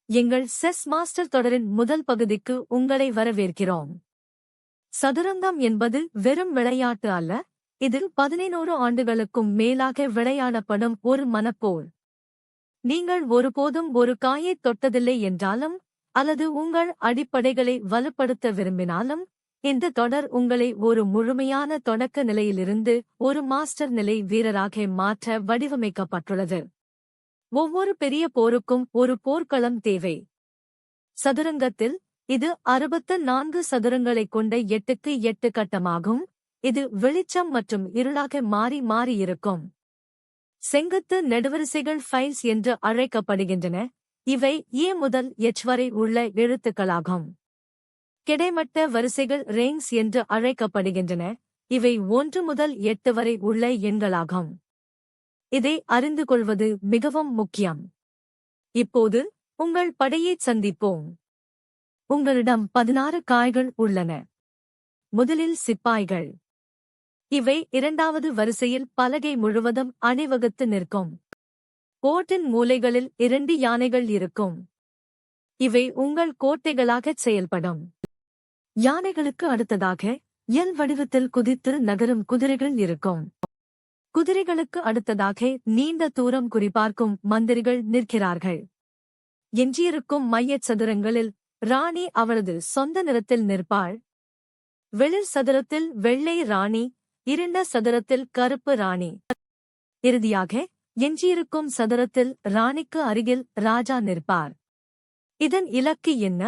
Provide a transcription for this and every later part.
எங்கள் chess master தொடரின் முதல் பகுதிக்கு உங்களை வரவேற்கிறோம். சதுரங்கம் என்பது வெறும் விளையாட்டு அல்ல, இது 11 ஆண்டுகளுக்கும் மேலாக விளையாடப்படும் ஒரு மனப்போர். நீங்கள் ஒருபோதும் ஒரு காயைத் தொட்டதில்லை என்றாலும், அல்லது உங்கள் அடிப்படைகளை வலுப்படுத்த விரும்பினாலும், இந்த தொடர் உங்களை ஒரு முழுமையான தொடக்க நிலையிலிருந்து ஒரு மாஸ்டர் நிலை வீரராக மாற்ற வடிவமைக்கப்பட்டுள்ளது. ஒவ்வொரு பெரிய போருக்கும் ஒரு போர்க்களம் தேவை. சதுரங்கத்தில் இது 64 சதுரங்களைக் கொண்ட 8க்கு 8 கட்டமாகும். இது வெளிச்சம் மற்றும் இருளாக மாறி மாறி இருக்கும். செங்குத்து நெடுவரிசைகள் ஃபைல்ஸ் என்று அழைக்கப்படுகின்றன. இவை A முதல் H வரை உள்ள எழுத்துக்களாகும். கிடைமட்ட வரிசைகள் ரேங்ஸ் என்று அழைக்கப்படுகின்றன. இவை 1 முதல் 8 வரை உள்ள எண்களாகும். இதை அறிந்து கொள்வது மிகவும் முக்கியம். இப்போது உங்கள் படையைச் சந்திப்போம். உங்களிடம் 16 காய்கள் உள்ளன. முதலில் சிப்பாய்கள். இவை இரண்டாவது வரிசையில் பலகை முழுவதும் அணிவகுத்து நிற்கும். கோட்டின் மூலைகளில் 2 யானைகள் இருக்கும். இவை உங்கள் கோட்டைகளாகச் செயல்படும். யானைகளுக்கு அடுத்ததாக எல் வடிவத்தில் குதித்து நகரும் குதிரைகள் இருக்கும். குதிரைகளுக்கு அடுத்ததாக நீண்ட தூரம் குறிபார்க்கும் மந்திரிகள் நிற்கிறார்கள். எஞ்சியிருக்கும் மையச் சதுரங்களில் ராணி அவளது சொந்த நிறத்தில் நிற்பாள். வெளிர் சதுரத்தில் வெள்ளை ராணி, இருண்ட சதுரத்தில் கருப்பு ராணி. இறுதியாக எஞ்சியிருக்கும் சதுரத்தில் ராணிக்கு அருகில் ராஜா நிற்பார். இதன் இலக்கு என்ன?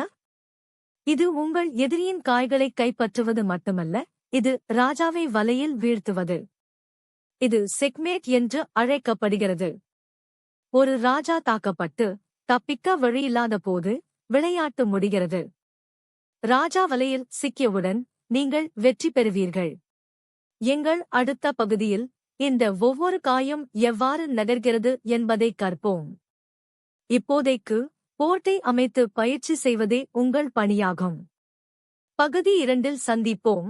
இது உங்கள் எதிரியின் காய்களை கைப்பற்றுவது மட்டுமல்ல, இது ராஜாவை வலையில் வீழ்த்துவது. இது செக்மேட் என்று அழைக்கப்படுகிறது. ஒரு ராஜா தாக்கப்பட்டு தப்பிக்க வழியில்லாத போது விளையாட்டு முடிகிறது. ராஜா வலையில் சிக்கியவுடன் நீங்கள் வெற்றி பெறுவீர்கள். எங்கள் அடுத்த பகுதியில் இந்த ஒவ்வொரு காயும் எவ்வாறு நகர்கிறது என்பதை கற்போம். இப்போதைக்கு போர்ட்டை அமைத்து பயிற்சி செய்வதே உங்கள் பணியாகும். பகுதி 2இல் சந்திப்போம்.